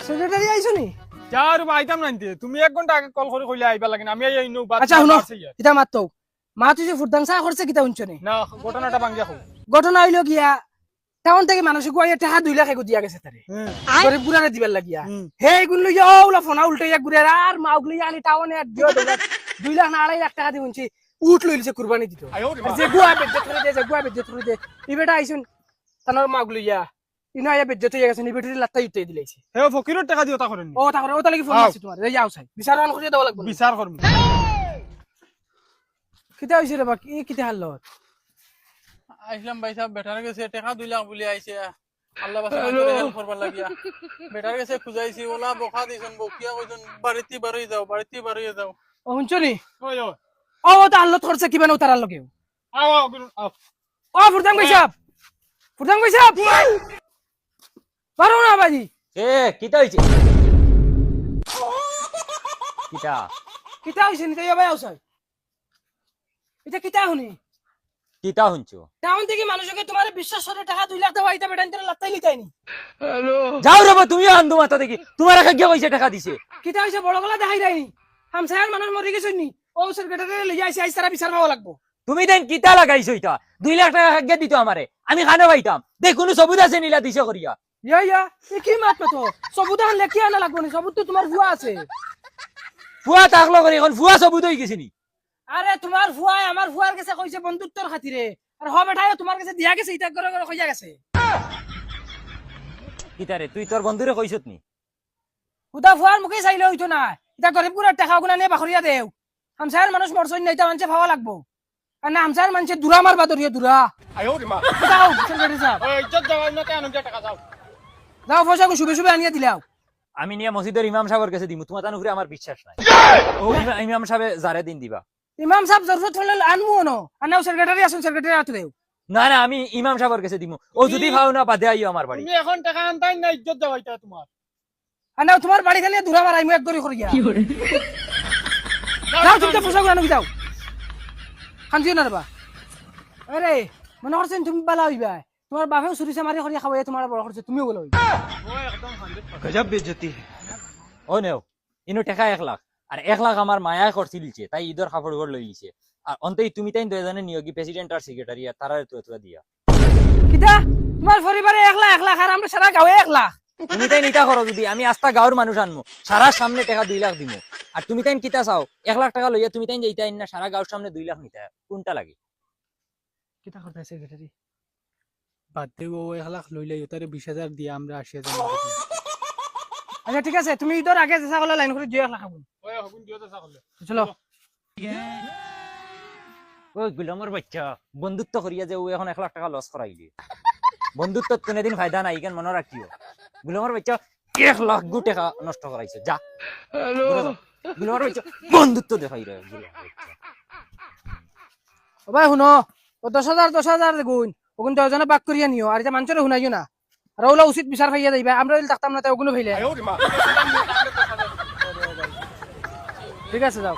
secretary আইছো নি যার আইতাম নাইতে তুমি 1 ঘন্টা আগে কল করে কইলে আইবা লাগে না আমি এই নো বাত আচ্ছা শুনো এটা মাতো মা তুই যে ফুরদাংসা করছে কিতা শুনছ নি না ঘটনাটা ভাঙ্গিয়া কও ঘটনা হইলো গিয়া টাউন থেকে মানুষ গুয়াইয়া টাকা 2 লাখ দিয়া গেছে তারে গরিব গুড়ারে দিবার লাগিয়া হে গুন লইয়া ওলা ফোনা উল্টাইয়া গুড়ার আর মা উগলি আনি টাউনে আর দিও 2 লাখ না 2.5 লাখ টাকা দি শুনছি উঠ লইছে কুরবানি দিত যে গুয়া বেজ্জত করে দে যে গুয়া বেজ্জত করে দে ই বেটা আইছুন তানোর মা উগলিয়া ইনো আয়া বেজ্জত হইয়া গেছে নি বেটির লাত্তা উঠাই দিলাইছে হে ফকিরের টাকা দিও তা করেন ও তা করে ও তা লাগি ফোন আছে তোমার এই যাও চাই বিচার অন করে দাও লাগবে বিচার করব কিতা হইছে রে বাকি কিতা হালত আইসলাম ভাই সাহেব বেটার গেছে টাকা 2 লাখ বলে আইছে আল্লাহ বাসা করে হেল্প করবার লাগিয়া বেটার গেছে খুঁজাইছি ওলা বকা দিছেন বকিয়া কইছেন বাড়িতে বাড়ি যাও ও শুনছনি ওই ওই ও তা হালত করছে কিবা না তার লগে আও আও আও ও ফুরদাং ভাই সাহেব পারো না বাজি এ কিতা হইছে কিতা কিতা হইছে নি তাই ভাই আউছাই এটা কিতা শুনি কিতা শুনছো টাউন থেকে মানুষকে তোমার বিশ্বাস করে টাকা 2 লাখ দেওয়া এটা বেটান তোর লাত্তাই লিতাইনি যাও রে তুমিও আন্দু মাথা দেখি তোমার কাছে গিয়ে কইছে টাকা দিছে কিতা হইছে বড় গলা দেখাই দেয়নি হামসায়ার মানুষ মরে গেছে নি ও সেক্রেটারি লই আইছে আইছ তারা বিচার পাওয়া লাগবো তুমি দেন কিতা লাগাইছো এটা 2 লাখ টাকা গিয়ে দিত আমারে আমি খানে পাইতাম দেখ কোনো সবুজ আছে নিলা দিছে করিয়া ইয়া এ কি মাত তো সবুত আনলে কি আনা লাগবো নি সবুত তো তোমার ভুয়া আছে ফুয়া তাকলো করি এখন ফুয়া সবুজ হই গেছে নি আরে তোমার ভুয়াই আমার ভুয়ার কাছে কইছে বন্ধুত্বর খাতিরে আর হ বেটায় তোমার কাছে দিয়া গেছে ইটা করে করে কইয়া গেছে কিতা রে তুই তোর বন্ধুরে কইছত নি হুদা ভুয়ার মুখে চাইলে হইতো না এটা গরিব গুড়ার টাকা গুনা নিয়ে বাখরিয়া দেও হামসায়ার মানুষ মরছই না এটা মানুষে ভাবা লাগবো আর না হামসায়ার মানুষে দুরা মারবা দরিয়া দুরা আয়ো রে মা যাও সেক্রেটারি সাহেব ওই ইজ্জত যাও না কেন টাকা যাও যাও পয়সা শুভে শুভে আনিয়া দিলাও আমি নিয়ে মসজিদের ইমাম সাহেবের কাছে দিমু তোমার তানুরে আমার বিশ্বাস নাই ও ইমাম সাহেব জারে দিন দিবা ইমাম সাহেব জরুরত হলে আনমু না আর নাও সেক্রেটারি আসুন সেক্রেটারি আতো দেও না না আমি ইমাম সাহেবের কাছে দিমু ও যদি ভাও না বাদে আইও আমার বাড়ি তুমি এখন টাকা আনতাই না ইজ্জত যাও এটা তোমার আর নাও তোমার বাড়ি খালি দুরা মারাই মু এক দরি করিয়া যাও তুমি তো পয়সা গুনা যাও খান্দিও না রে আরে মনে করছেন তুমি বালা হইবা তোমার বাপেও চুরিছে মারি করিয়া খাওয়াই তোমার বড় করছে তুমিও বলো ও একদম 100% गजब बेइज्जती है ও নেও ইনো টাকা 1 লাখ আর 1 লাখ আমার মায়া করছিলছে তাই ঈদের কাপড় ঘর লই লিছে আর অন্তই তুমি তাই দুজনে নিয়োগী প্রেসিডেন্ট আর সেক্রেটারি আর তারা তো দিয়া কিটা তোমার পরিবারে 1 লাখ আর আমরা সারা গাঁয়ে 1 লাখ তুমি তাই নিতা করো যদি আমি আস্তা গাঁওর মানুষ আনমু সারা সামনে টাকা 2 লাখ দিমু আর তুমি তাই কিতা চাও 1 লাখ টাকা লইয়া তুমি তাই যাইতা না সারা গাঁওর সামনে 2 লাখ নিতা কোনটা লাগে কিটা করতে সেক্রেটারি বাদ দেব 1 লাখ লইলাই তারে 20000 দিয়া আমরা 80000 আচ্ছা ঠিক আছে তুমি ইদর আগে চেষ্টা করলে লাইন করে 2 লাখ খাবো ওই হগুন দিও তো সকলে চলো ও গুলামর বাচ্চা বন্ধুত্ব করিয়া যে ও এখন 1 লাখ টাকা লস করাইলি বন্ধুত্ব কোনদিন ফায়দা নাই কেন মনে রাখিও গুলামর বাচ্চা 1 লাখ গু টাকা নষ্ট করাইছে যা গুলামর বাচ্চা বন্ধুত্ব দেখাই রে গুলামর বাচ্চা ও ভাই শুনো ও 10,000 গুণ ওগুন 10 জনে বাক করিয়া নিও আর এটা মানুষের শুনাইও না আর ওলা উচিত বিচার পাইয়া যাইবা আমরা যদি থাকতাম না তাই ওগুলো ফেলে আয়ো রে মা ঠিক আছে যাও